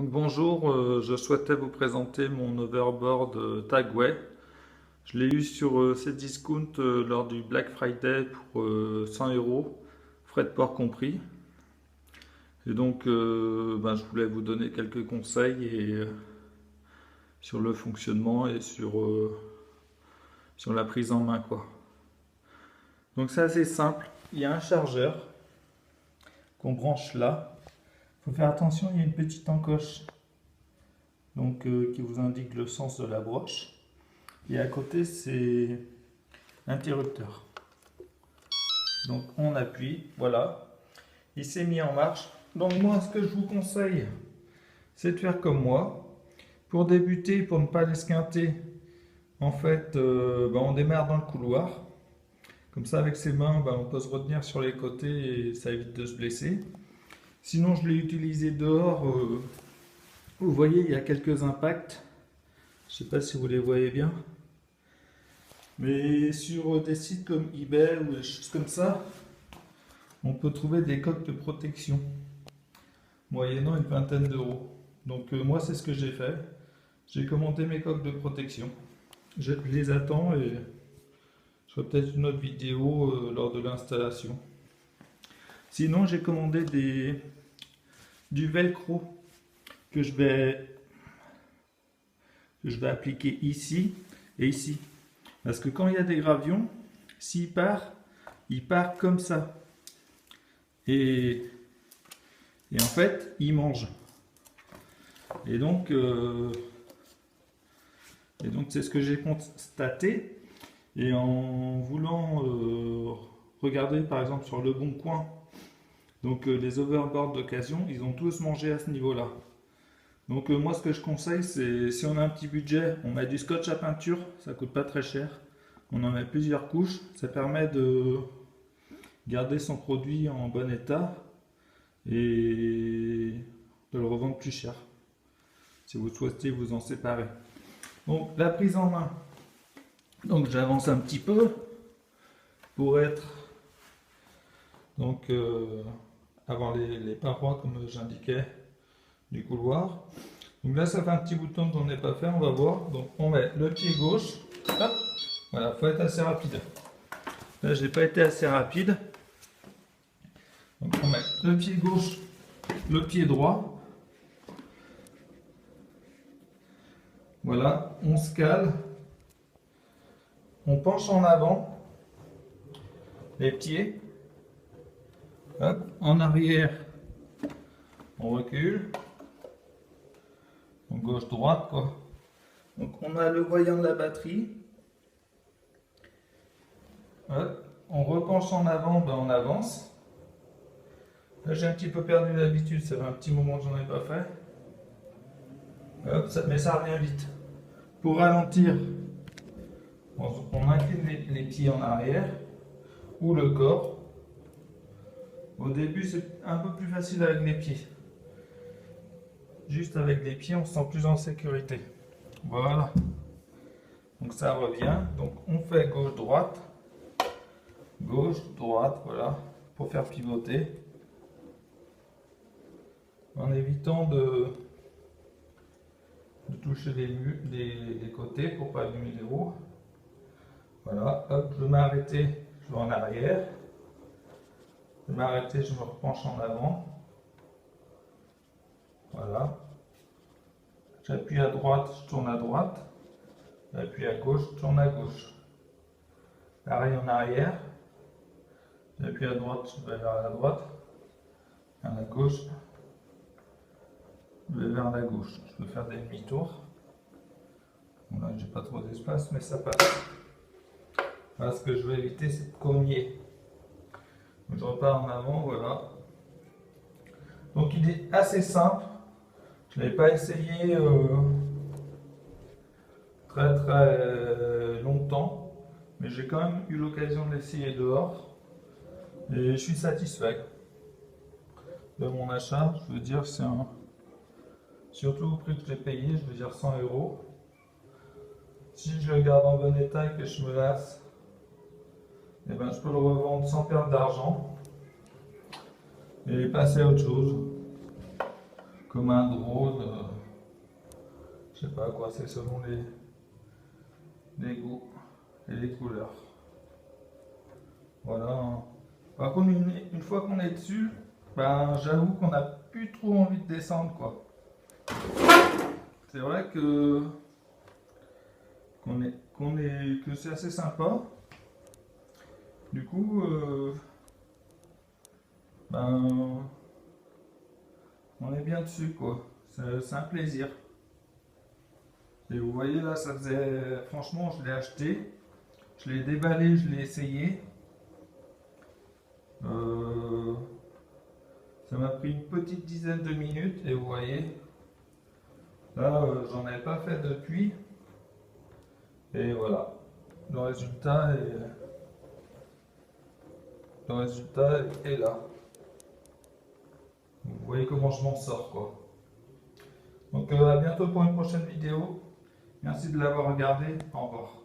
Donc bonjour, je souhaitais vous présenter mon overboard Tagway. Je l'ai eu sur Cdiscount lors du Black Friday pour 100 euros, frais de port compris. Et donc je voulais vous donner quelques conseils sur le fonctionnement et sur la prise en main quoi. Donc c'est assez simple, il y a un chargeur qu'on branche là. Il faut faire attention, il y a une petite encoche donc, qui vous indique le sens de la broche. Et à côté, c'est l'interrupteur. Donc on appuie, voilà. Il s'est mis en marche. Donc moi, ce que je vous conseille, c'est de faire comme moi. Pour débuter, pour ne pas l'esquinter, en fait, on démarre dans le couloir. Comme ça, avec ses mains, on peut se retenir sur les côtés et ça évite de se blesser. Sinon, je l'ai utilisé dehors. Vous voyez, il y a quelques impacts. Je ne sais pas si vous les voyez bien. Mais sur des sites comme eBay ou des choses comme ça, on peut trouver des coques de protection, moyennant une vingtaine d'euros. Donc moi, c'est ce que j'ai fait. J'ai commandé mes coques de protection. Je les attends et je ferai peut-être une autre vidéo lors de l'installation. Sinon, j'ai commandé du velcro que je vais appliquer ici et ici. Parce que quand il y a des gravions, s'il part, il part comme ça. Et en fait, il mange. Et donc c'est ce que j'ai constaté. Et en voulant regarder par exemple sur Le Bon Coin, donc les overboards d'occasion, ils ont tous mangé à ce niveau-là. Donc moi ce que je conseille, c'est si on a un petit budget, on met du scotch à peinture, ça coûte pas très cher. On en met plusieurs couches, ça permet de garder son produit en bon état et de le revendre plus cher si vous souhaitez vous en séparer. Donc la prise en main, donc j'avance un petit peu pour être donc avant les parois comme j'indiquais du couloir. Donc là ça fait un petit bout de temps qu'on n'est pas fait, on va voir. Donc on met le pied gauche, hop, voilà, faut être assez rapide. Là j'ai pas été assez rapide. Donc on met le pied gauche, le pied droit. Voilà, on se cale. On penche en avant les pieds. Hop, en arrière, on recule. Donc gauche-droite quoi. Donc on a le voyant de la batterie. Hop, on repenche en avant, on avance. Là j'ai un petit peu perdu l'habitude, ça fait un petit moment que j'en ai pas fait. Hop, mais ça revient vite. Pour ralentir, on incline les pieds en arrière ou le corps. Au début c'est un peu plus facile avec les pieds. Juste avec les pieds on se sent plus en sécurité. Voilà. Donc ça revient. Donc on fait gauche-droite. Gauche-droite, voilà. Pour faire pivoter. En évitant de toucher les côtés pour pas abîmer les roues. Voilà, hop, je vais m'arrêter, je vais en arrière. Je vais m'arrêter, je me repenche en avant. Voilà. J'appuie à droite, je tourne à droite. J'appuie à gauche, je tourne à gauche. Pareil en arrière. J'appuie à droite, je vais vers la droite. À la gauche, je vais vers la gauche. Je peux faire des demi-tours. Bon, là, j'ai pas trop d'espace, mais ça passe. Là, ce que je veux éviter, c'est de cogner. Donc, je repars en avant, voilà. Donc, il est assez simple. Je ne l'ai pas essayé très longtemps, mais j'ai quand même eu l'occasion de l'essayer dehors. Et je suis satisfait de mon achat. Je veux dire, c'est un. Surtout au prix que j'ai payé, je veux dire 100 euros. Si je le garde en bon état et que je me lasse, je peux le revendre sans perdre d'argent et passer à autre chose. comme un drone. Je sais pas quoi, c'est selon les goûts et les couleurs. Voilà. Par contre, une fois qu'on est dessus, ben, j'avoue qu'on n'a plus trop envie de descendre, quoi. C'est vrai que que c'est assez sympa. Du coup, ben, on est bien dessus, quoi. C'est un plaisir. Et vous voyez là, ça faisait, franchement, je l'ai acheté, je l'ai déballé, je l'ai essayé. Ça m'a pris une petite dizaine de minutes et vous voyez, là, j'en ai pas fait depuis. Et voilà, le résultat est là. Vous voyez comment je m'en sors, quoi. Donc à bientôt pour une prochaine vidéo. Merci de l'avoir regardé. Au revoir.